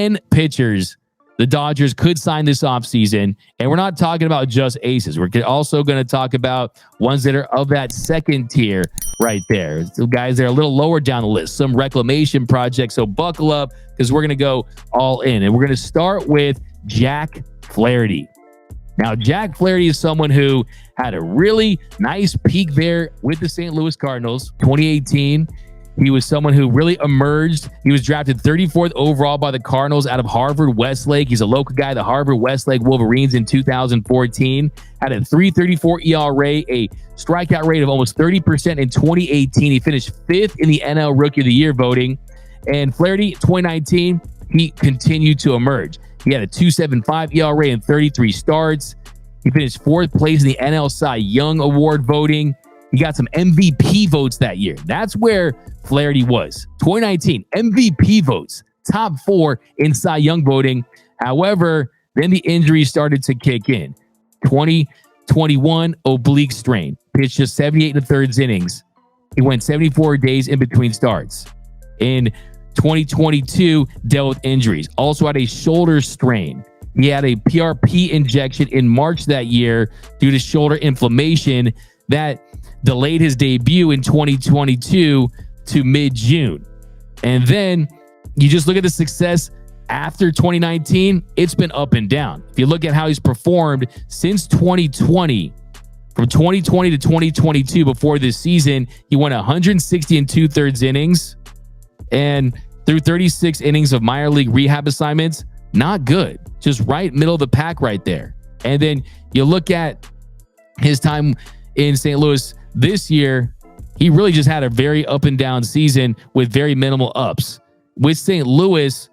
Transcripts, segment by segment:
10 pitchers the Dodgers could sign this offseason. And we're not talking about just aces. We're also going to talk about ones that are of that second tier right there. So guys that are a little lower down the list, some reclamation projects. So buckle up because we're going to go all in. And we're going to start with Jack Flaherty. Now, Jack Flaherty is someone who had a really nice peak there with the St. Louis Cardinals, 2018. He was someone who really emerged. He was drafted 34th overall by the Cardinals out of Harvard Westlake. He's a local guy, the Harvard Westlake Wolverines in 2014. Had a .334 ERA, a strikeout rate of almost 30% in 2018. He finished 5th in the NL Rookie of the Year voting. And Flaherty, 2019, he continued to emerge. He had a .275 ERA in 33 starts. He finished 4th place in the NL Cy Young Award voting. He got some MVP votes that year. That's where Flaherty was. 2019, MVP votes, top 4 in Cy Young voting. However, then the injuries started to kick in. 2021 oblique strain. Pitched just 78 1/3 innings. He went 74 days in between starts. In 2022, dealt with injuries. Also had a shoulder strain. He had a PRP injection in March that year due to shoulder inflammation that delayed his debut in 2022 to mid-June. And then you just look at the success after 2019, it's been up and down. If you look at how he's performed since 2020, from 2020 to 2022 before this season, he went 160 2/3 innings and through 36 innings of minor league rehab assignments. Not good. Just right middle of the pack right there. And then you look at his time in St. Louis this year, he really just had a very up and down season with very minimal ups. With St. Louis,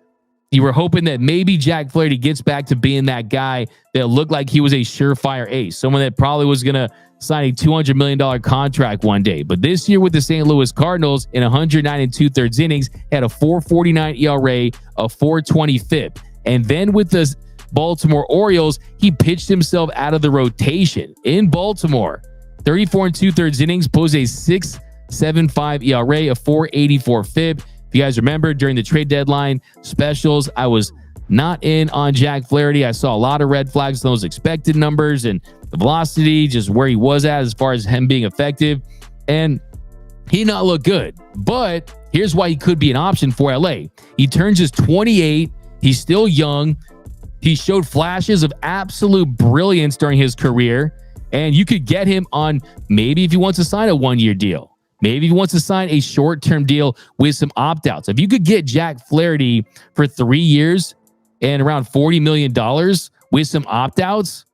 you were hoping that maybe Jack Flaherty gets back to being that guy that looked like he was a surefire ace, someone that probably was going to sign a $200 million contract one day. But this year with the St. Louis Cardinals, in 109 2/3 innings, had a .449 ERA, a .420 FIP. And then with the Baltimore Orioles, he pitched himself out of the rotation in Baltimore. 34 2/3 innings, posed a .675 ERA, a .484 FIP. If you guys remember, during the trade deadline specials, I was not in on Jack Flaherty. I saw a lot of red flags, those expected numbers and the velocity, just where he was at as far as him being effective. And he did not look good. But here's why he could be an option for LA. He turns his 28. He's still young. He showed flashes of absolute brilliance during his career. And you could get him on maybe if he wants to sign a one-year deal. Maybe he wants to sign a short-term deal with some opt-outs. If you could get Jack Flaherty for 3 years and around $40 million with some opt-outs,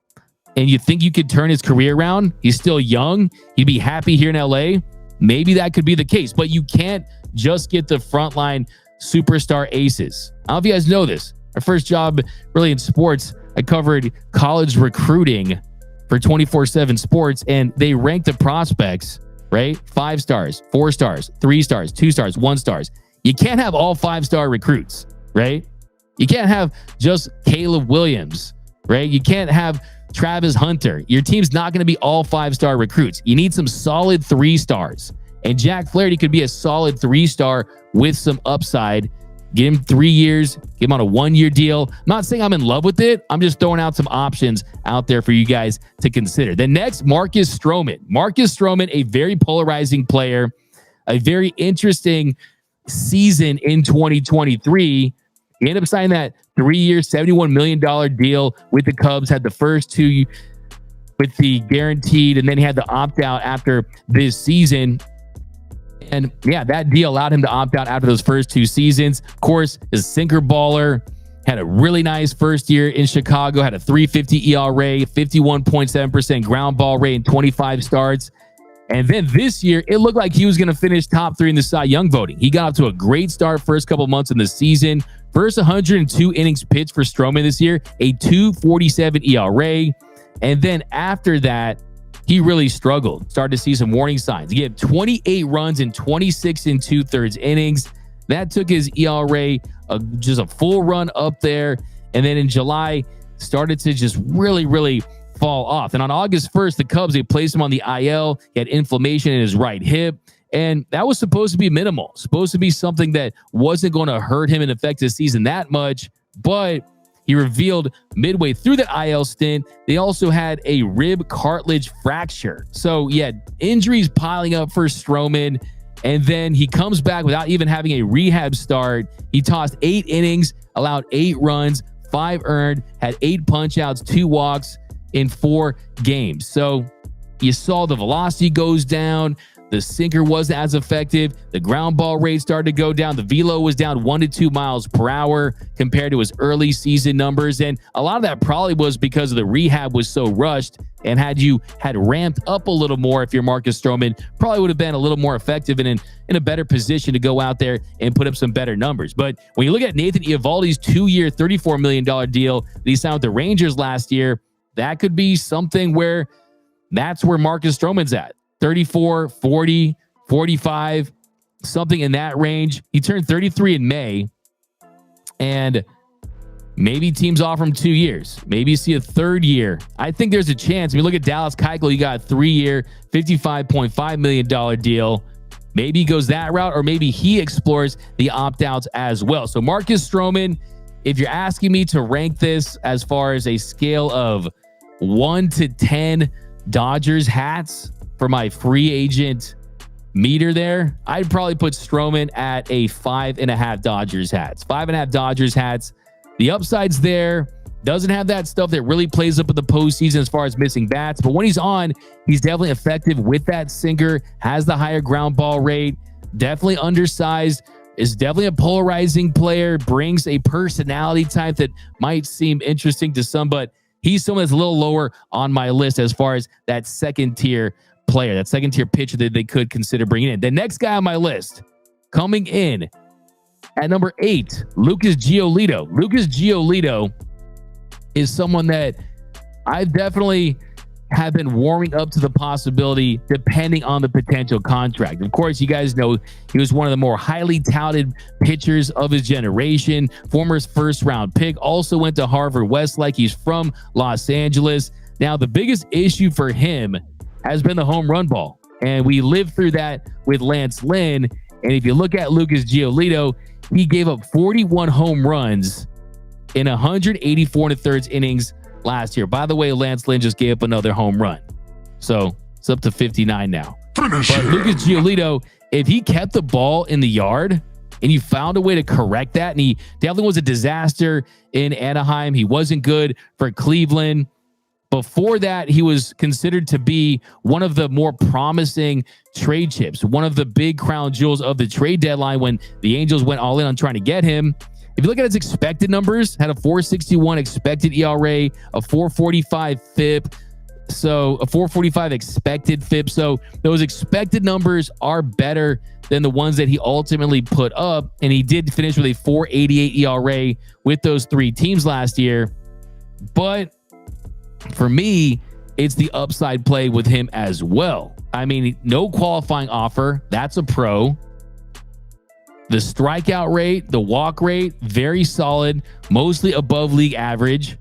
and you think you could turn his career around, he's still young, he'd be happy here in LA, maybe that could be the case. But you can't just get the frontline superstar aces. I don't know if you guys know this. Our first job really in sports, I covered college recruiting for 24/7 Sports, and they ranked the prospects, right? 5 stars, 4 stars, 3 stars, 2 stars, 1 stars. You can't have all 5-star recruits, right? You can't have just Caleb Williams, right? You can't have Travis Hunter. Your team's not going to be all 5-star recruits. You need some solid 3 stars. And Jack Flaherty could be a solid 3-star with some upside. Get him 3 years, get him on a 1-year deal. I'm not saying I'm in love with it. I'm just throwing out some options out there for you guys to consider. The next, Marcus Stroman. Marcus Stroman, a very polarizing player, a very interesting season in 2023. He ended up signing that 3-year, $71 million deal with the Cubs, had the first 2 with the guaranteed, and then he had the opt-out after this season. And yeah, that deal allowed him to opt out after those first 2 seasons. Of course, his sinker baller, had a really nice first year in Chicago, had a .350 ERA, 51.7% ground ball rate in 25 starts. And then this year, it looked like he was going to finish top 3 in the Cy Young voting. He got off to a great start first couple months in the season. First 102 innings pitched for Stroman this year, a .247 ERA. And then after that, he really struggled. Started to see some warning signs. He had 28 runs in 26 2/3 innings. That took his ERA just a full run up there. And then in July, started to just really fall off. And on August 1st, the Cubs, they placed him on the IL. He had inflammation in his right hip. And that was supposed to be minimal. Supposed to be something that wasn't going to hurt him and affect his season that much. but he revealed midway through the IL stint, they also had a rib cartilage fracture. So yeah, injuries piling up for Stroman. And then he comes back without even having a rehab start. He tossed 8 innings, allowed 8 runs, 5 earned, had 8 punch outs, 2 walks in 4 games. So you saw the velocity goes down. The sinker wasn't as effective. The ground ball rate started to go down. The velo was down 1 to 2 miles per hour compared to his early season numbers. And a lot of that probably was because of the rehab was so rushed. And had you had ramped up a little more, if you're Marcus Stroman, probably would have been a little more effective and in a better position to go out there and put up some better numbers. But when you look at Nathan Eovaldi's 2-year, $34 million deal that he signed with the Rangers last year, that could be something where that's where Marcus Stroman's at. 34, 40, 45, something in that range. He turned 33 in May, and maybe teams offer him 2 years. Maybe you see a 3rd year. I think there's a chance. I mean, look at Dallas Keuchel. You got a 3-year, $55.5 million deal. Maybe he goes that route, or maybe he explores the opt-outs as well. So Marcus Stroman, if you're asking me to rank this as far as a scale of 1 to 10 Dodgers hats for my free agent meter there, I'd probably put Stroman at a 5.5 Dodgers hats. 5.5 Dodgers hats. The upside's there. Doesn't have that stuff that really plays up in the postseason as far as missing bats. But when he's on, he's definitely effective with that sinker, has the higher ground ball rate, definitely undersized, is definitely a polarizing player, brings a personality type that might seem interesting to some, but he's someone that's a little lower on my list as far as that second tier player, that second tier pitcher that they could consider bringing in. The next guy on my list coming in at number 8, Lucas Giolito. Lucas Giolito is someone that I definitely have been warming up to the possibility depending on the potential contract. Of course, you guys know he was one of the more highly touted pitchers of his generation, former first-round pick, also went to Harvard Westlake. He's from Los Angeles. Now, the biggest issue for him has been the home run ball, and we lived through that with Lance Lynn. And if you look at Lucas Giolito, he gave up 41 home runs in 184 1/3 innings last year. By the way, Lance Lynn just gave up another home run, so it's up to 59 now. But Lucas Giolito, if he kept the ball in the yard and you found a way to correct that, and he definitely was a disaster in Anaheim. He wasn't good for Cleveland. Before that, he was considered to be one of the more promising trade chips, one of the big crown jewels of the trade deadline when the Angels went all in on trying to get him. If you look at his expected numbers, had a 4.61 expected ERA, a 4.45 FIP, so a 4.45 expected FIP. So those expected numbers are better than the ones that he ultimately put up, and he did finish with a 4.88 ERA with those 3 teams last year. But for me, it's the upside play with him as well. I mean, no qualifying offer. That's a pro. The strikeout rate, the walk rate, very solid, mostly above league average,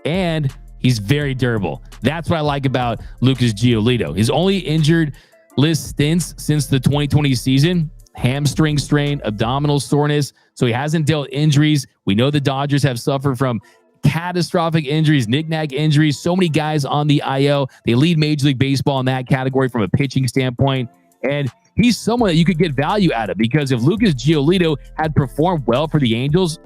and he's very durable. That's what I like about Lucas Giolito. His only injured list stints since the 2020 season, hamstring strain, abdominal soreness, so he hasn't dealt injuries. We know the Dodgers have suffered from catastrophic injuries, knick-knack injuries, so many guys on the IL. They lead Major League Baseball in that category from a pitching standpoint, and he's someone that you could get value out of, because if Lucas Giolito had performed well for the Angels,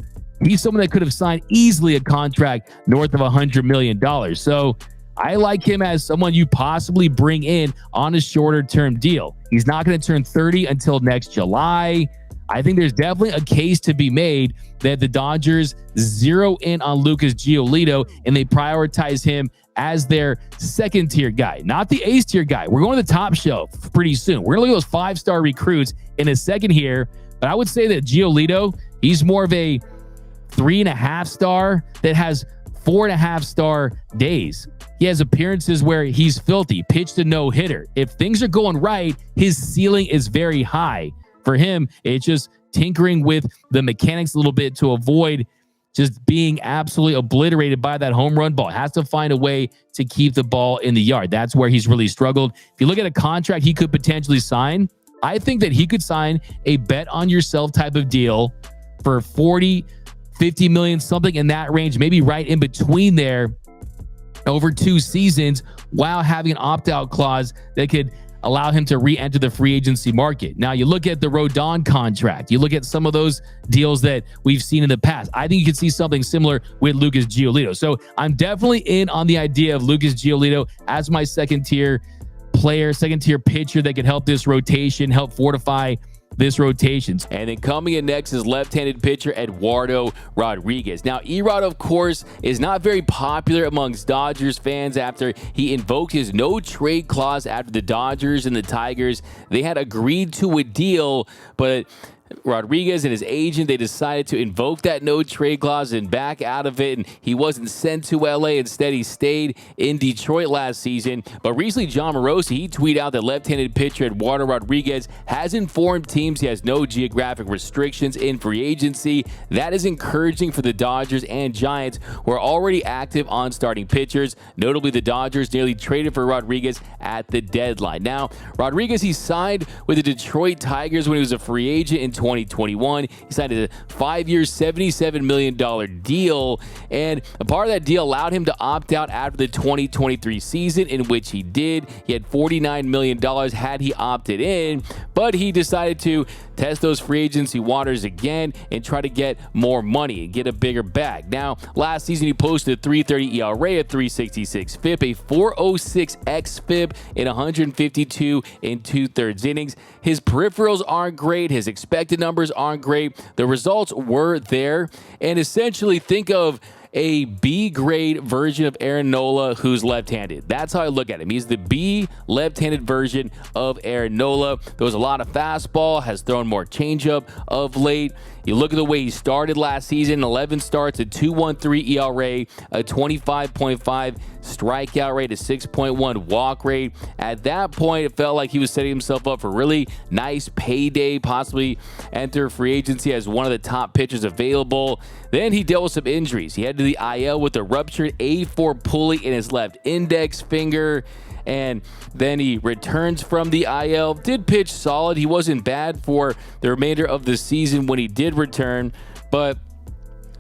he's someone that could have signed easily a contract north of $100 million. So I like him as someone you possibly bring in on a shorter term deal. He's not going to turn 30 until next July. I think there's definitely a case to be made that the Dodgers zero in on Lucas Giolito and they prioritize him as their second tier guy, not the ace tier guy. We're going to the top shelf pretty soon. We're going to look at those 5-star recruits in a second here, but I would say that Giolito, he's more of a 3.5 star that has 4.5 star days. He has appearances where he's filthy, pitched a no-hitter. If things are going right, his ceiling is very high. For him, it's just tinkering with the mechanics a little bit to avoid just being absolutely obliterated by that home run ball. Has to find a way to keep the ball in the yard. That's where he's really struggled. If you look at a contract he could potentially sign, I think that he could sign a bet on yourself type of deal for 40, 50 million, something in that range, maybe right in between there over 2 seasons, while having an opt-out clause that could allow him to re-enter the free agency market. Now, you look at the Rodon contract, you look at some of those deals that we've seen in the past. I think you could see something similar with Lucas Giolito. So I'm definitely in on the idea of Lucas Giolito as my second-tier player, second-tier pitcher that could help this rotation, help fortify this rotation. And then coming in next is left-handed pitcher Eduardo Rodriguez. Now, Erod, of course, is not very popular amongst Dodgers fans after he invoked his no-trade clause after the Dodgers and the Tigers. They had agreed to a deal, but Rodriguez and his agent, they decided to invoke that no-trade clause and back out of it, and he wasn't sent to LA. Instead, he stayed in Detroit last season. But recently, John Morosi, he tweeted out that left-handed pitcher Eduardo Rodriguez has informed teams he has no geographic restrictions in free agency. That is encouraging for the Dodgers and Giants, who are already active on starting pitchers. Notably, the Dodgers nearly traded for Rodriguez at the deadline. Now, Rodriguez, he signed with the Detroit Tigers when he was a free agent in 2021. He signed a 5-year, $77 million deal, and a part of that deal allowed him to opt out after the 2023 season, in which he did. He had $49 million had he opted in, but he decided to test those free agency waters again and try to get more money and get a bigger bag. Now, last season he posted a 3.30 ERA, a 3.66 FIP, a 4.06 xFIP in 152 and 2/3 innings. His peripherals aren't great. His expected numbers aren't great. The results were there, and essentially think of a B-grade version of Aaron Nola who's left-handed. That's how I look at him. He's the B left-handed version of Aaron Nola. Throws a lot of fastball, has thrown more changeup of late. You look at the way he started last season, 11 starts, a 2.13 ERA, a 25.5 strikeout rate, a 6.1 walk rate. At that point, it felt like he was setting himself up for a really nice payday, possibly enter free agency as one of the top pitchers available. Then he dealt with some injuries. He had to the IL with a ruptured A4 pulley in his left index finger, and then he returns from the IL. Did pitch solid. He wasn't bad for the remainder of the season when he did return, but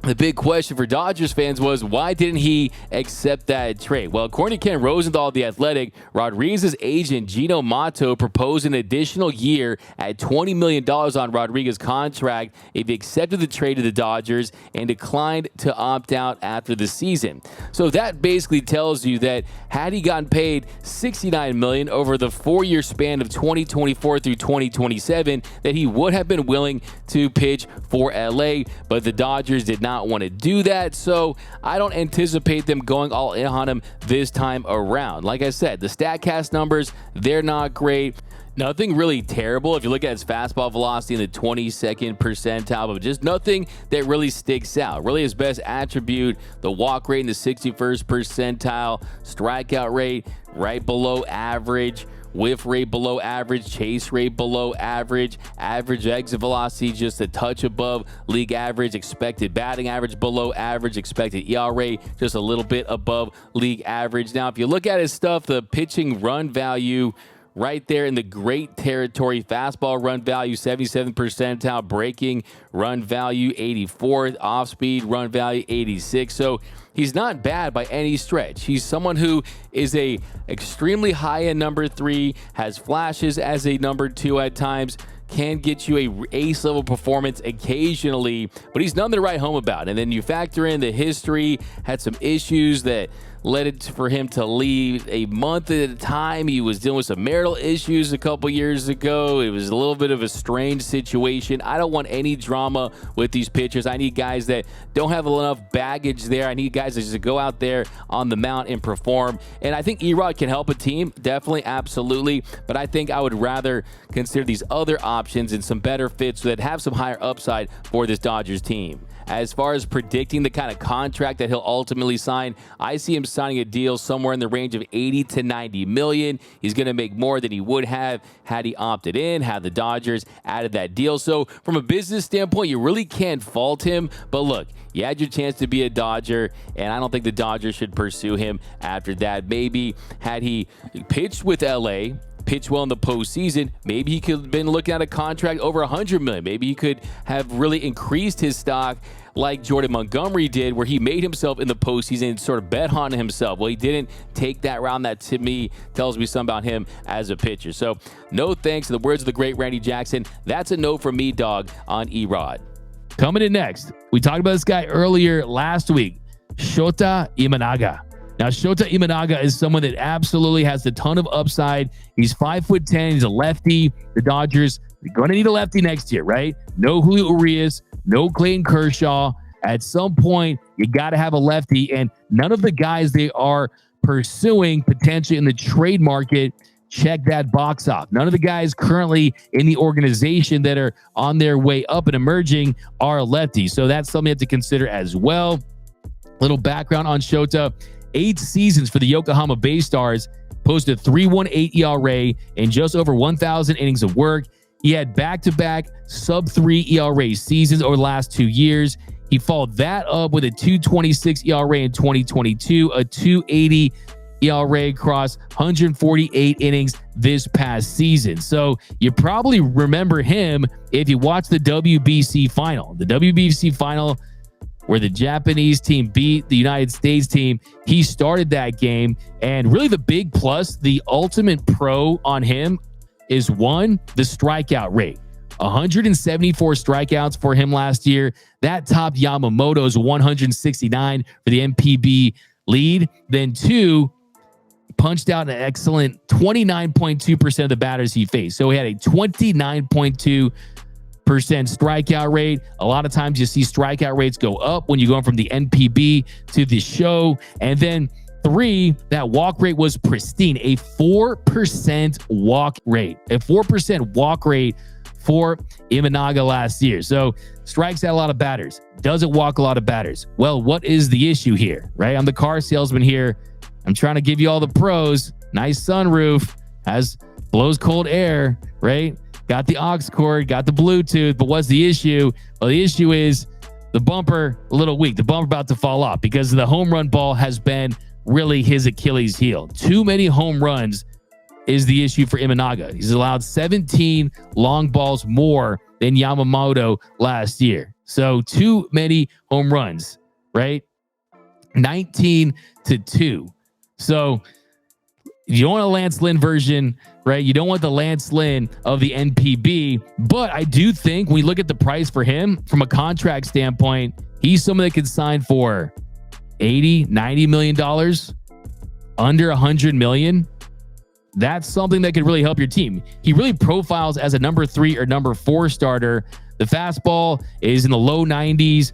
the big question for Dodgers fans was, why didn't he accept that trade? Well, according to Ken Rosenthal of The Athletic, Rodriguez's agent, Yamamoto, proposed an additional year at $20 million on Rodriguez's contract if he accepted the trade to the Dodgers and declined to opt out after the season. So that basically tells you that had he gotten paid $69 million over the 4-year span of 2024 through 2027, that he would have been willing to pitch for LA, but the Dodgers did not want to do that, so I don't anticipate them going all in on him this time around. Like I said, the StatCast numbers, they're not great. Nothing really terrible if you look at his fastball velocity in the 22nd percentile, but just nothing that really sticks out. Really, his best attribute, the walk rate in the 61st percentile, strikeout rate right below average, whiff rate below average, chase rate below average, average exit velocity just a touch above league average, expected batting average below average, expected ERA just a little bit above league average. Now, if you look at his stuff, the pitching run value right there in the great territory. Fastball run value 77th percentile, breaking run value 84th, off speed run value 86. So he's not bad by any stretch. He's someone who is a extremely high end number 3, has flashes as a number 2 at times, can get you a ace level performance occasionally, but he's nothing to write home about. And then you factor in the history, had some issues that led it for him to leave a month at a time. He was dealing with some marital issues a couple years ago. It was a little bit of a strange situation. I don't want any drama with these pitchers. I need guys that don't have enough baggage there. I need guys that just go out there on the mound and perform. And I think Erod can help a team, definitely, absolutely. But I think I would rather consider these other options and some better fits that have some higher upside for this Dodgers team. As far as predicting the kind of contract that he'll ultimately sign, I see him signing a deal somewhere in the range of 80 to 90 million. He's going to make more than he would have had he opted in, had the Dodgers added that deal. So from a business standpoint, you really can't fault him. But look, you had your chance to be a Dodger, and I don't think the Dodgers should pursue him after that. Maybe had he pitched with LA, pitch well in the postseason, maybe he could have been looking at a contract over $100 million. Maybe he could have really increased his stock like Jordan Montgomery did, where he made himself in the postseason and sort of bet on himself. Well, he didn't take that round. That, to me, tells me something about him as a pitcher. So no thanks. In the words of the great Randy Jackson, that's a no from me, dog, on Erod. Coming in next, we talked about this guy earlier last week, Shota Imanaga. Now, Shota Imanaga is someone that absolutely has a ton of upside. He's 5'10". He's a lefty. The Dodgers are going to need a lefty next year, right? No Julio Urias, no Clayton Kershaw. At some point, you got to have a lefty, and none of the guys they are pursuing potentially in the trade market check that box off. None of the guys currently in the organization that are on their way up and emerging are lefties. So that's something you have to consider as well. Little background on Shota. 8 seasons for the Yokohama Bay Stars, posted 3.18 ERA and just over 1,000 innings of work. He had back-to-back sub-3 ERA seasons over the last 2 years. He followed that up with a 2.26 ERA in 2022, a 2.80 ERA across 148 innings this past season. So you probably remember him if you watched the WBC final. The WBC final where the Japanese team beat the United States team. He started that game, and really the big plus, the ultimate pro on him is, one, the strikeout rate. 174 strikeouts for him last year. That topped Yamamoto's 169 for the MPB lead. Then 2, punched out an excellent 29.2% of the batters he faced. So he had a 29.2% strikeout rate. A lot of times you see strikeout rates go up when you're going from the NPB to the show. And then 3, that walk rate was pristine, a 4% walk rate, for Imanaga last year. So strikes out a lot of batters, doesn't walk a lot of batters. Well, what is the issue here, right? I'm the car salesman here. I'm trying to give you all the pros. Nice sunroof, blows cold air, right? Got the aux cord, got the Bluetooth, but what's the issue? Well, the issue is the bumper a little weak. The bumper about to fall off because the home run ball has been really his Achilles heel. Too many home runs is the issue for Imanaga. He's allowed 17 long balls more than Yamamoto last year. So too many home runs, right? 19-2. So you don't want a Lance Lynn version, right? You don't want the Lance Lynn of the NPB, but I do think when we look at the price for him from a contract standpoint, he's someone that could sign for $80-90 million, under $100 million. That's something that could really help your team. He really profiles as a number 3 or number 4 starter. The fastball is in the low 90s.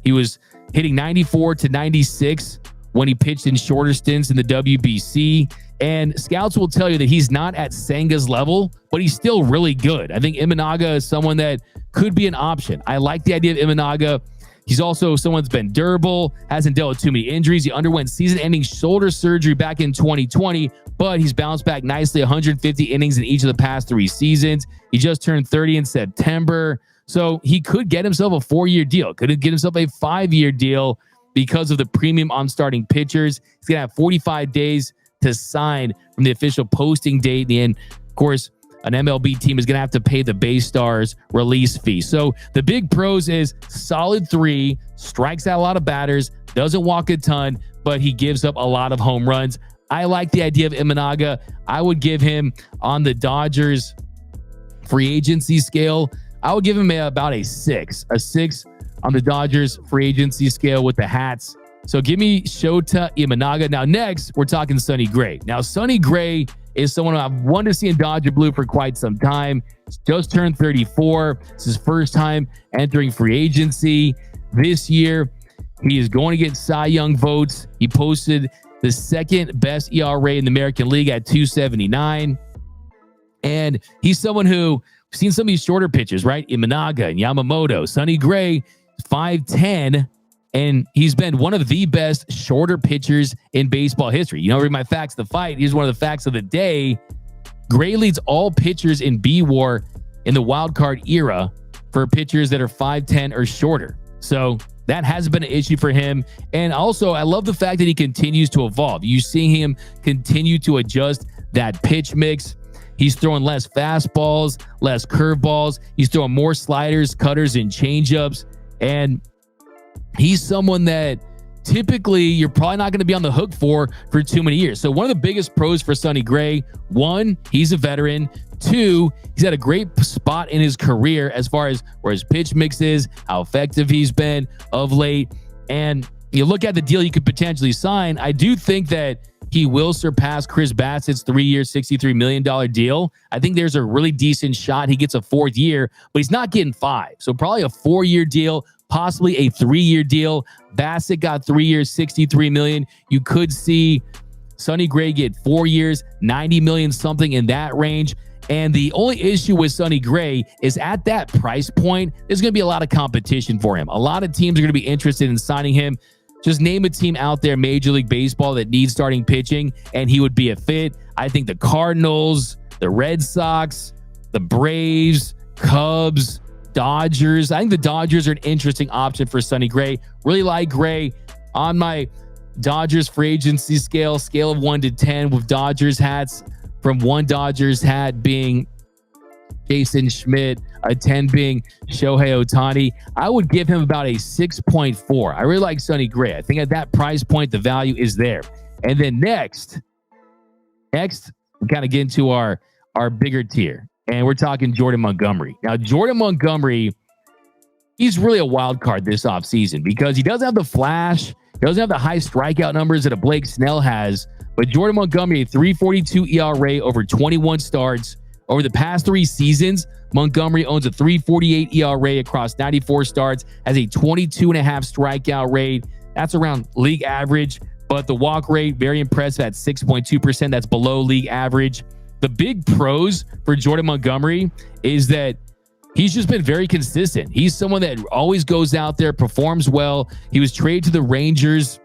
He was hitting 94 to 96 when he pitched in shorter stints in the WBC. And scouts will tell you that he's not at Senga's level, but he's still really good. I think Imanaga is someone that could be an option. I like the idea of Imanaga. He's also someone that's been durable, hasn't dealt with too many injuries. He underwent season-ending shoulder surgery back in 2020, but he's bounced back nicely, 150 innings in each of the past 3 seasons. He just turned 30 in September. So he could get himself a 4-year deal, could get himself a 5-year deal because of the premium on starting pitchers. He's going to have 45 days to sign from the official posting date. And of course, an MLB team is going to have to pay the Bay Stars release fee. So the big pros is solid 3, strikes out a lot of batters, doesn't walk a ton, but he gives up a lot of home runs. I like the idea of Imanaga. I would give him on the Dodgers free agency scale. I would give him about a 6 on the Dodgers free agency scale with the hats. So give me Shota Imanaga. Now, next, we're talking Sonny Gray. Now, Sonny Gray is someone I've wanted to see in Dodger blue for quite some time. He's just turned 34. It's his first time entering free agency this year. He is going to get Cy Young votes. He posted the second best ERA in the American League at 2.79. And he's someone who, we've seen some of these shorter pitches, right? Imanaga and Yamamoto. Sonny Gray, 5'10", and he's been one of the best shorter pitchers in baseball history. You know, read my facts of the fight. Here's one of the facts of the day. Gray leads all pitchers in B-WAR in the wild card era for pitchers that are 5'10" or shorter. So that has been an issue for him. And also, I love the fact that he continues to evolve. You see him continue to adjust that pitch mix. He's throwing less fastballs, less curveballs. He's throwing more sliders, cutters, and changeups. And he's someone that typically you're probably not going to be on the hook for too many years. So one of the biggest pros for Sonny Gray, one, he's a veteran. Two, he's had a great spot in his career as far as where his pitch mix is, how effective he's been of late. And you look at the deal you could potentially sign, I do think that he will surpass Chris Bassett's 3-year, $63 million deal. I think there's a really decent shot he gets a 4th year, but he's not getting 5. So probably a 4-year deal, possibly a 3-year deal. Bassett got 3 years, $63 million. You could see Sonny Gray get 4 years, $90 million, something in that range. And the only issue with Sonny Gray is at that price point, there's going to be a lot of competition for him. A lot of teams are going to be interested in signing him. Just name a team out there, Major League Baseball, that needs starting pitching, and he would be a fit. I think the Cardinals, the Red Sox, the Braves, Cubs, Dodgers. I think the Dodgers are an interesting option for Sonny Gray. Really like Gray. On my Dodgers free agency scale of 1 to 10 with Dodgers hats, from 1 Dodgers hat being Jason Schmidt, a 10 being Shohei Ohtani, I would give him about a 6.4. I really like Sonny Gray. I think at that price point, the value is there. And then next, we kind of get into our bigger tier, and we're talking Jordan Montgomery. Now, Jordan Montgomery, he's really a wild card this offseason because he doesn't have the flash. He doesn't have the high strikeout numbers that a Blake Snell has, but Jordan Montgomery, a 3.42 ERA over 21 starts. Over the past 3 seasons, Montgomery owns a 3.48 ERA across 94 starts, has a 22.5 strikeout rate. That's around league average, but the walk rate, very impressive at 6.2%. That's below league average. The big pros for Jordan Montgomery is that he's just been very consistent. He's someone that always goes out there, performs well. He was traded to the Rangers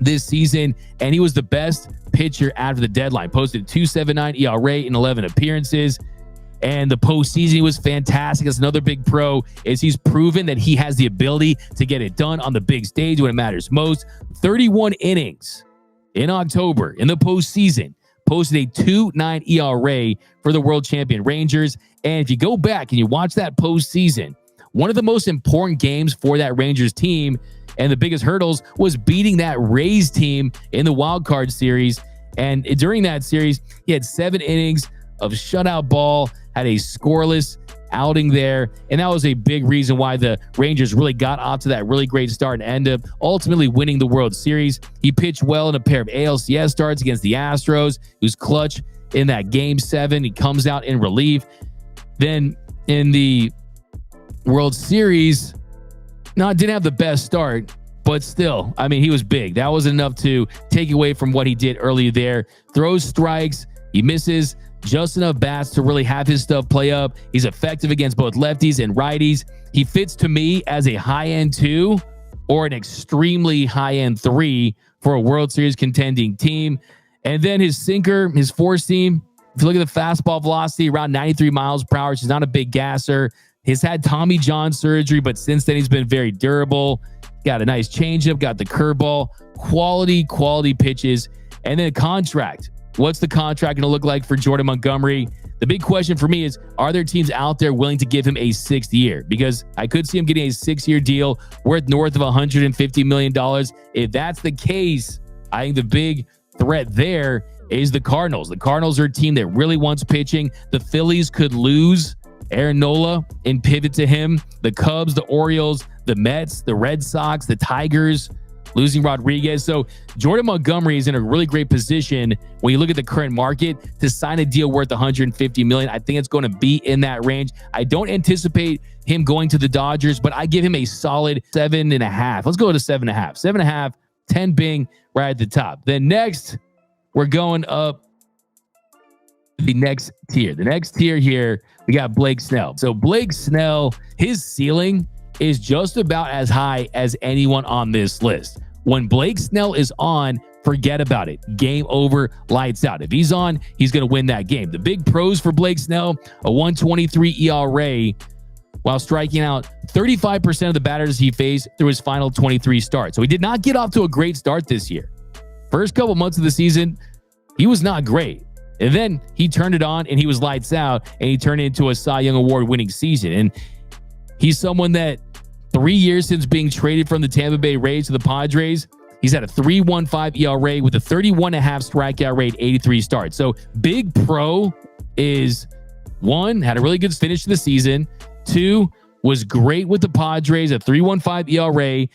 this season, and he was the best pitcher after the deadline. Posted 2.79 ERA in 11 appearances, and the postseason he was fantastic. That's another big pro, is he's proven that he has the ability to get it done on the big stage when it matters most. 31 innings in October in the postseason. Posted a 2.9 ERA for the world champion Rangers. And if you go back and you watch that postseason, one of the most important games for that Rangers team and the biggest hurdles was beating that Rays team in the wild card series. And during that series, he had 7 innings of shutout ball, had a scoreless outing there. And that was a big reason why the Rangers really got off to that really great start and ended up ultimately winning the World Series. He pitched well in a pair of ALCS starts against the Astros. He was clutch in that Game 7. He comes out in relief. Then in the World Series, didn't have the best start, but still, I mean, he was big. That was enough to take away from what he did earlier there. Throws strikes, he misses just enough bats to really have his stuff play up. He's effective against both lefties and righties. He fits to me as a high-end 2 or an extremely high-end 3 for a World Series contending team. And then his sinker, his 4-seam, if you look at the fastball velocity, around 93 miles per hour. He's not a big gasser. He's had Tommy John surgery, but since then he's been very durable. Got a nice changeup, got the curveball, quality pitches, and then a contract. What's the contract going to look like for Jordan Montgomery? The big question for me is, are there teams out there willing to give him a 6th year? Because I could see him getting a 6-year deal worth north of $150 million. If that's the case, I think the big threat there is the Cardinals. The Cardinals are a team that really wants pitching. The Phillies could lose Aaron Nola and pivot to him. The Cubs, the Orioles, the Mets, the Red Sox, the Tigers, losing Rodriguez. So Jordan Montgomery is in a really great position when you look at the current market to sign a deal worth $150 million. I think it's going to be in that range. I don't anticipate him going to the Dodgers, but I give him a solid 7.5. Let's go to 7.5. 7.5, 10 being right at the top. Then next, we're going up the next tier. The next tier here, we got Blake Snell. So Blake Snell, his ceiling is just about as high as anyone on this list. When Blake Snell is on, forget about it. Game over, lights out. If he's on, he's going to win that game. The big pros for Blake Snell, a 1.23 ERA while striking out 35% of the batters he faced through his final 23 starts. So he did not get off to a great start this year. First couple months of the season, he was not great. And then he turned it on and he was lights out, and he turned it into a Cy Young Award winning season. And he's someone that 3 years since being traded from the Tampa Bay Rays to the Padres, he's at a 3.15 ERA with a 31.5 strikeout rate, 83 starts. So big pro is, 1, had a really good finish to the season. 2, was great with the Padres, a 3.15 ERA,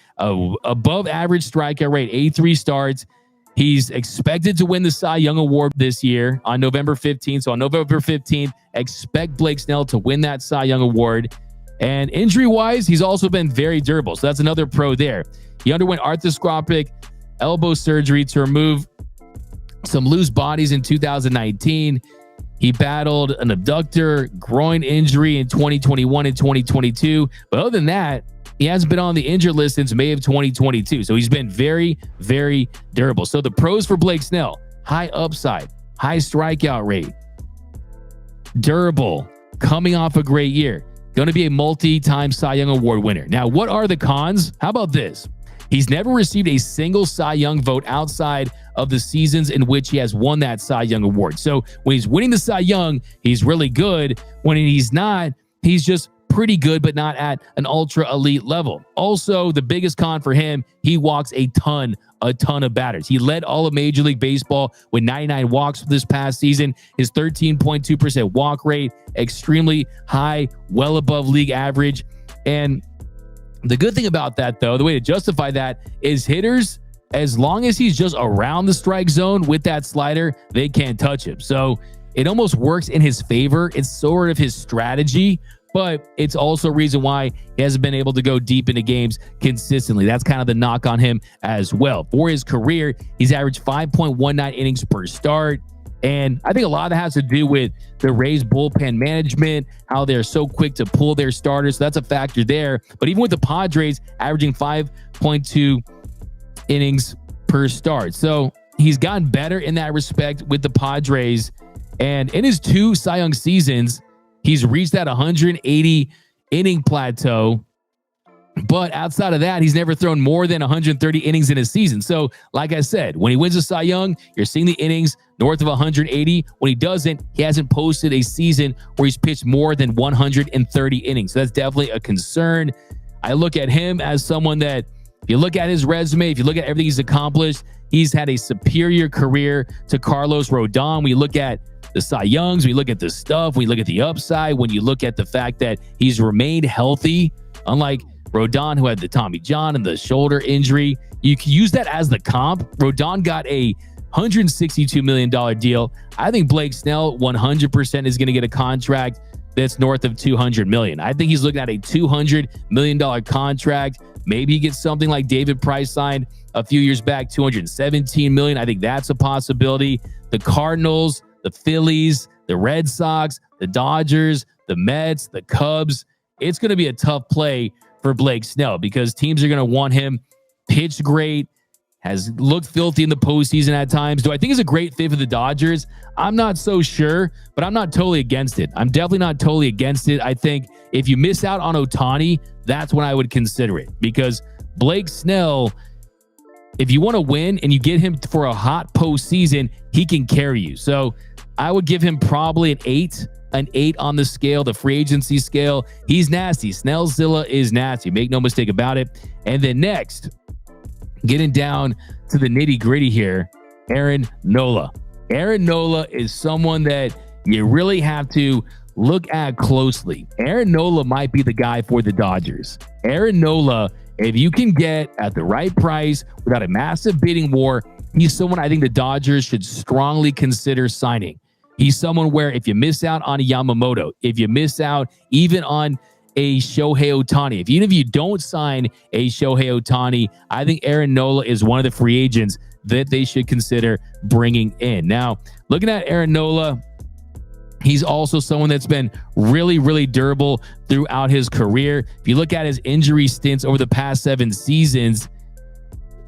above average strikeout rate, 83 starts. He's expected to win the Cy Young Award this year on November 15th. So on November 15th, expect Blake Snell to win that Cy Young Award. And injury-wise, he's also been very durable. So that's another pro there. He underwent arthroscopic elbow surgery to remove some loose bodies in 2019. He battled an abductor groin injury in 2021 and 2022. But other than that, he hasn't been on the injured list since May of 2022. So he's been very, very durable. So the pros for Blake Snell: high upside, high strikeout rate, durable, coming off a great year, going to be a multi-time Cy Young Award winner. Now, what are the cons? How about this? He's never received a single Cy Young vote outside of the seasons in which he has won that Cy Young Award. So when he's winning the Cy Young, he's really good. When he's not, he's just pretty good, but not at an ultra elite level. Also, the biggest con for him, he walks a ton of batters. He led all of Major League Baseball with 99 walks this past season. His 13.2% walk rate, extremely high, well above league average. And the good thing about that, though, the way to justify that is hitters, as long as he's just around the strike zone with that slider, they can't touch him. So it almost works in his favor. It's sort of his strategy, but it's also a reason why he hasn't been able to go deep into games consistently. That's kind of the knock on him as well. For his career, he's averaged 5.19 innings per start. And I think a lot of that has to do with the Rays bullpen management, how they're so quick to pull their starters. So that's a factor there. But even with the Padres averaging 5.2 innings per start. So he's gotten better in that respect with the Padres. And in his 2 Cy Young seasons, he's reached that 180 inning plateau. But outside of that, he's never thrown more than 130 innings in a season. So like I said, when he wins a Cy Young, you're seeing the innings north of 180. When he doesn't, he hasn't posted a season where he's pitched more than 130 innings. So that's definitely a concern. I look at him as someone that, if you look at his resume, if you look at everything he's accomplished, he's had a superior career to Carlos Rodon. We look at the Cy Youngs, we look at the stuff, we look at the upside, when you look at the fact that he's remained healthy, unlike Rodon, who had the Tommy John and the shoulder injury. You can use that as the comp. Rodon got a $162 million deal. I think Blake Snell 100% is going to get a contract that's north of $200 million. I think he's looking at a $200 million contract. Maybe he gets something like David Price signed a few years back, $217 million. I think that's a possibility. The Cardinals, the Phillies, the Red Sox, the Dodgers, the Mets, the Cubs. It's going to be a tough play for Blake Snell because teams are going to want him. Pitched great, has looked filthy in the postseason at times. Do I think he's a great fit for the Dodgers? I'm not so sure, but I'm not totally against it. I'm definitely not totally against it. I think if you miss out on Ohtani, that's when I would consider it, because Blake Snell, if you want to win and you get him for a hot postseason, he can carry you. So I would give him probably an 8 on the scale, the free agency scale. He's nasty. Snellzilla is nasty. Make no mistake about it. And then next, getting down to the nitty gritty here, Aaron Nola. Aaron Nola is someone that you really have to look at closely. Aaron Nola might be the guy for the Dodgers. Aaron Nola, if you can get at the right price without a massive bidding war, he's someone I think the Dodgers should strongly consider signing. He's someone where if you miss out on a Yamamoto, if you miss out even on a Shohei Ohtani, even if you don't sign a Shohei Ohtani, I think Aaron Nola is one of the free agents that they should consider bringing in. Now, looking at Aaron Nola, he's also someone that's been really, really durable throughout his career. If you look at his injury stints over the past 7 seasons,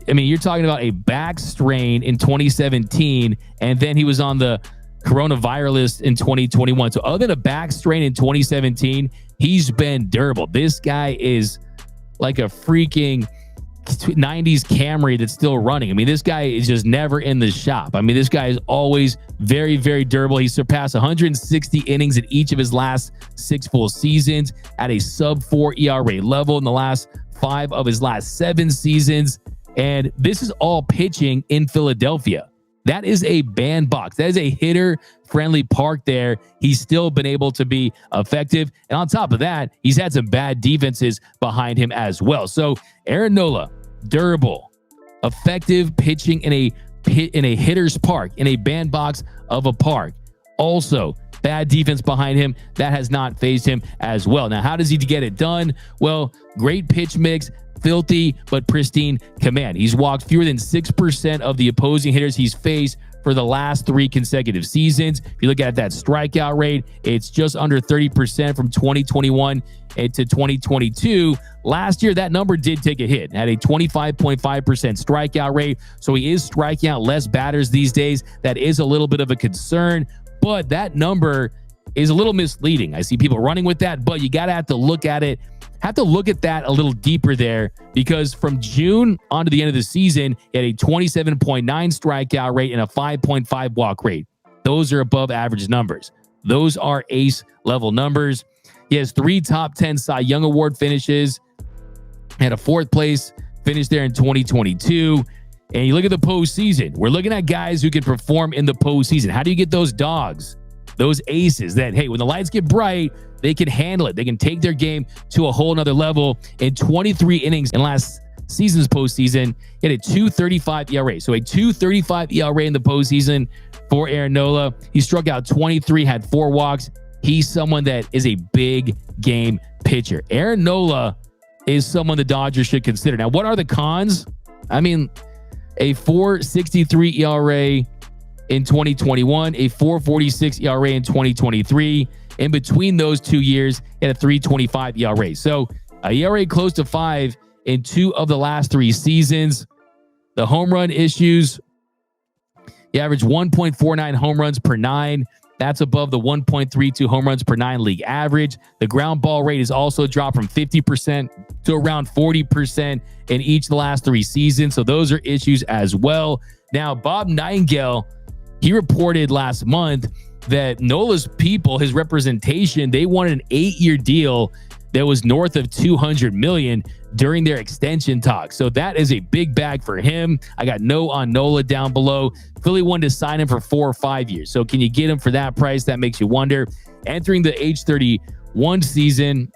I mean, you're talking about a back strain in 2017, and then he was on the coronavirus list in 2021. So other than a back strain in 2017, he's been durable. This guy is like a freaking 90s Camry that's still running. I mean, this guy is just never in the shop. I mean, this guy is always very, very durable. He surpassed 160 innings in each of his last 6 full seasons at a sub-4 ERA level in the last 5 of his last 7 seasons. And this is all pitching in Philadelphia. That is a bandbox. That is a hitter-friendly park there. He's still been able to be effective. And on top of that, he's had some bad defenses behind him as well. So Aaron Nola, durable, effective pitching in a hitter's park, in a bandbox of a park. Also, bad defense behind him. That has not fazed him as well. Now, how does he get it done? Well, great pitch mix, filthy but pristine command. He's walked fewer than 6% of the opposing hitters he's faced for the last 3 consecutive seasons. If you look at that strikeout rate, it's just under 30% from 2021 to 2022. Last year, that number did take a hit, had a 25.5% strikeout rate. So he is striking out less batters these days. That is a little bit of a concern, but that number is a little misleading. I see people running with that, but you have to look at it. Have to look at that a little deeper there, because from June on to the end of the season, he had a 27.9 strikeout rate and a 5.5 walk rate. Those are above average numbers. Those are ace level numbers. He has 3 top 10 Cy Young Award finishes, had a 4th place finish there in 2022. And you look at the postseason. We're looking at guys who can perform in the postseason. How do you get those dogs, those aces that, hey, when the lights get bright, they can handle it. They can take their game to a whole nother level. In 23 innings in last season's postseason, he had a 2.35 ERA. So a 2.35 ERA in the postseason for Aaron Nola. He struck out 23, had 4 walks. He's someone that is a big game pitcher. Aaron Nola is someone the Dodgers should consider. Now, what are the cons? I mean, a 4.63 ERA in 2021, a 4.46 ERA in 2023. In between those 2 years, he had a 3.25 ERA. So a ERA close to 5 in 2 of the last 3 seasons. The home run issues, he averaged 1.49 home runs per 9. That's above the 1.32 home runs per 9 league average. The ground ball rate has also dropped from 50% to around 40% in each of the last 3 seasons. So those are issues as well. Now, Bob Nightingale, he reported last month that Nola's people, his representation, they wanted an 8-year deal that was north of $200 million during their extension talks. So that is a big bag for him. I got no on Nola down below. Philly wanted to sign him for 4 or 5 years. So can you get him for that price? That makes you wonder. Entering the age 31 season,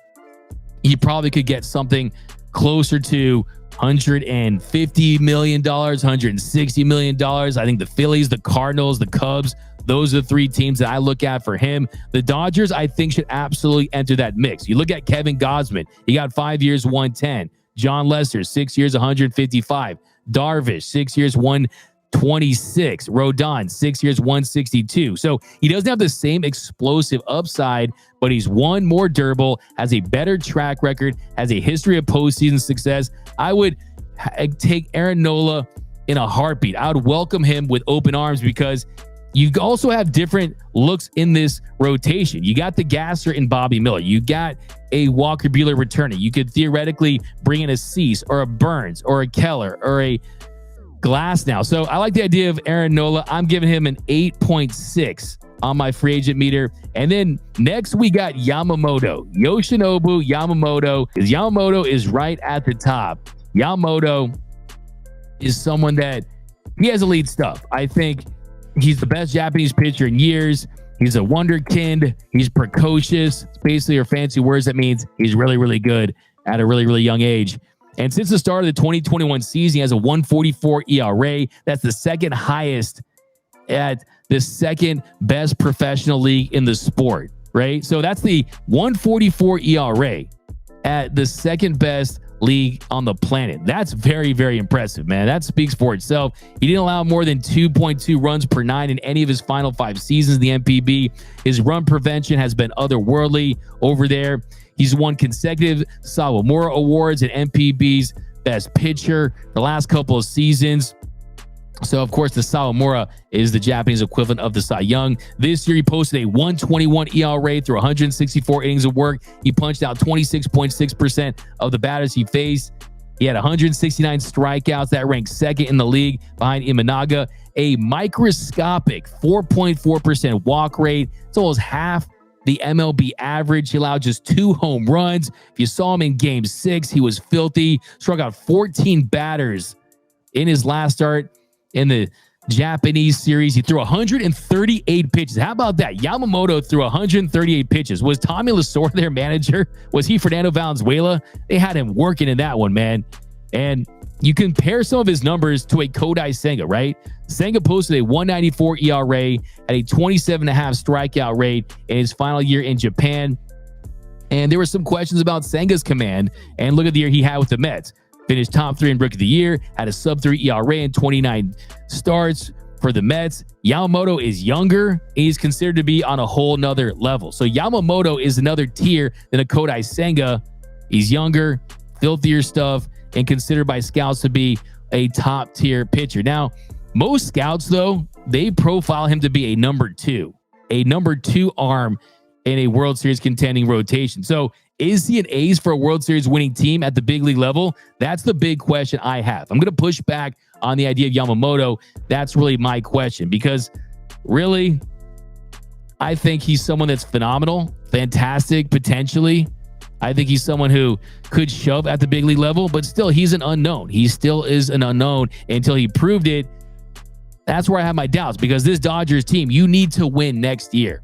he probably could get something closer to $150 million, $160 million. I think the Phillies, the Cardinals, the Cubs, those are the 3 teams that I look at for him. The Dodgers, I think, should absolutely enter that mix. You look at Kevin Gausman. He got 5 years, 110. John Lester, 6 years, 155. Darvish, 6 years, 126. Rodon, 6 years, 162. So he doesn't have the same explosive upside, but he's more durable, has a better track record, has a history of postseason success. I would take Aaron Nola in a heartbeat. I would welcome him with open arms, because you also have different looks in this rotation. You got the gasser in Bobby Miller. You got a Walker Buehler returning. You could theoretically bring in a Cease or a Burns or a Keller or a Glass now. So I like the idea of Aaron Nola. I'm giving him an 8.6 on my free agent meter. And then next we got Yamamoto. Yoshinobu Yamamoto. Yamamoto is right at the top. Yamamoto is someone that he has elite stuff. I think he's the best Japanese pitcher in years. He's a wonderkind. He's precocious. It's basically your fancy words. That means he's really, really good at a really, really young age. And since the start of the 2021 season, he has a 1.44 ERA. That's the second highest at the second best professional league in the sport, right? So that's the 1.44 ERA at the second best league on the planet. That's very, very impressive, man. That speaks for itself. He didn't allow more than 2.2 runs per 9 in any of his final 5 seasons in the MPB. His run prevention has been otherworldly over there. He's won consecutive Sawamura Awards and MPB's best pitcher the last couple of seasons. So, of course, the Sawamura is the Japanese equivalent of the Cy Young. This year, he posted a 1.21 ERA through 164 innings of work. He punched out 26.6% of the batters he faced. He had 169 strikeouts. That ranks second in the league behind Imanaga. A microscopic 4.4% walk rate. It's almost half the MLB average. He allowed just 2 home runs. If you saw him in Game 6, he was filthy. Struck out 14 batters in his last start in the Japanese series. He threw 138 pitches. How about that? Yamamoto threw 138 pitches. Was Tommy Lasorda their manager? Was he Fernando Valenzuela? They had him working in that one, man. And you compare some of his numbers to a Kodai Senga, right? Senga posted a 194 ERA at a 27.5 strikeout rate in his final year in Japan. And there were some questions about Senga's command. And look at the year he had with the Mets. Finished top 3 in Rookie of the Year, had a sub-3 ERA in 29 starts for the Mets. Yamamoto is younger. He's considered to be on a whole nother level. So Yamamoto is another tier than a Kodai Senga. He's younger, filthier stuff, and considered by scouts to be a top-tier pitcher. Now, most scouts, though, they profile him to be a number 2 arm in a World Series contending rotation. So is he an ace for a World Series winning team at the big league level? That's the big question I have. I'm going to push back on the idea of Yamamoto. That's really my question, because really, I think he's someone that's phenomenal, fantastic, potentially. I think he's someone who could shove at the big league level, but still, he's an unknown. He still is an unknown until he proved it. That's where I have my doubts, because this Dodgers team, you need to win next year.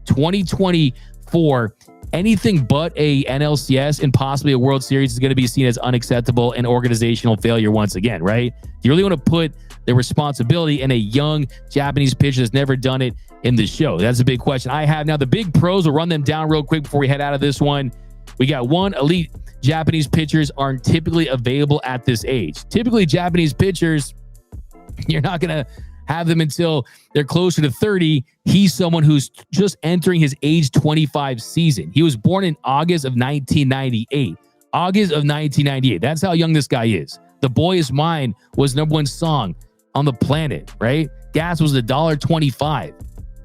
2024, anything but a NLCS and possibly a World Series is going to be seen as unacceptable and organizational failure once again, right? You really want to put the responsibility in a young Japanese pitcher that's never done it in the show. That's a big question I have. Now, the big pros, we'll run them down real quick before we head out of this one. We got one, elite Japanese pitchers aren't typically available at this age. Typically, Japanese pitchers, you're not going to have them until they're closer to 30. He's someone who's just entering his age 25 season. He was born in August of 1998. August of 1998. That's how young this guy is. The Boy Is Mine was #1 song on the planet, right? Gas was $1.25,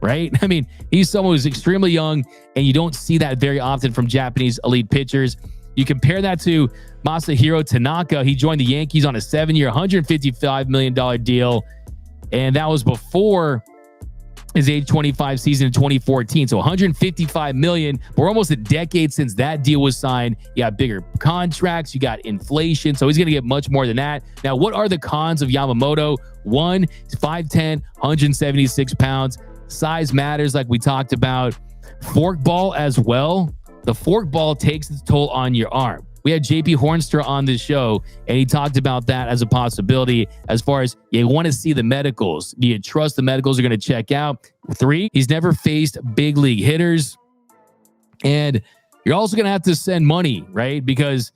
right? I mean, he's someone who's extremely young, and you don't see that very often from Japanese elite pitchers. You compare that to Masahiro Tanaka. He joined the Yankees on a 7-year, $155 million deal. And that was before his age 25 season in 2014. So $155 million. We're almost a decade since that deal was signed. You got bigger contracts. You got inflation. So he's going to get much more than that. Now, what are the cons of Yamamoto? One, he's 5'10", 176 pounds. Size matters, like we talked about. Fork ball as well. The fork ball takes its toll on your arm. We had JP Hornstra on this show, and he talked about that as a possibility as far as you want to see the medicals. Do you trust the medicals are going to check out? 3, he's never faced big league hitters. And you're also going to have to send money, right? Because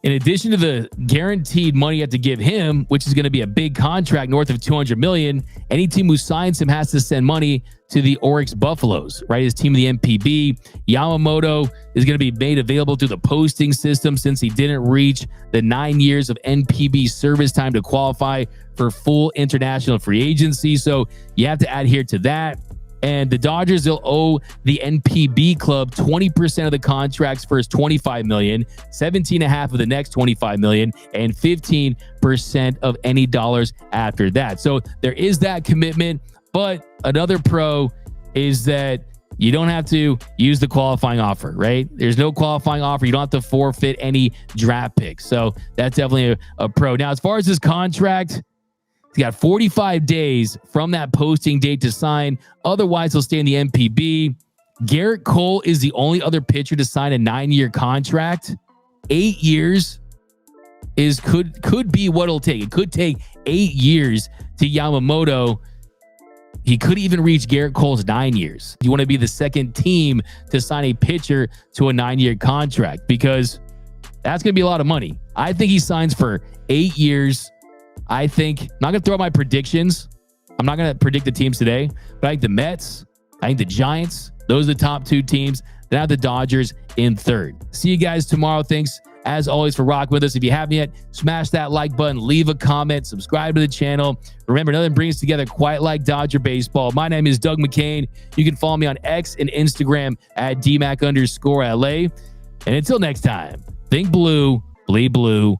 in addition to the guaranteed money you have to give him, which is going to be a big contract north of $200 million, any team who signs him has to send money to the Oryx Buffaloes, right? His team of the MPB. Yamamoto is going to be made available through the posting system since he didn't reach the 9 years of NPB service time to qualify for full international free agency. So you have to adhere to that. And the Dodgers, they'll owe the NPB club 20% of the contract's first $25 million, 17.5% of the next $25 million, and 15% of any dollars after that. So there is that commitment. But another pro is that you don't have to use the qualifying offer, right? There's no qualifying offer. You don't have to forfeit any draft picks. So that's definitely a pro. Now, as far as his contract, he's got 45 days from that posting date to sign. Otherwise, he'll stay in the NPB. Garrett Cole is the only other pitcher to sign a 9-year contract. 8 years could be what it'll take. It could take 8 years to Yamamoto. He could even reach Garrett Cole's 9 years. You want to be the second team to sign a pitcher to a 9-year contract, because that's going to be a lot of money. I think he signs for 8 years. I'm not going to throw out my predictions. I'm not going to predict the teams today, but I think the Mets, I think the Giants, those are the top 2 teams. Then I have the Dodgers in 3rd. See you guys tomorrow. Thanks, as always, for rocking with us. If you haven't yet, smash that like button, leave a comment, subscribe to the channel. Remember, nothing brings together quite like Dodger baseball. My name is Doug McKain. You can follow me on X and Instagram at DMac_LA. And until next time, think blue, bleed blue.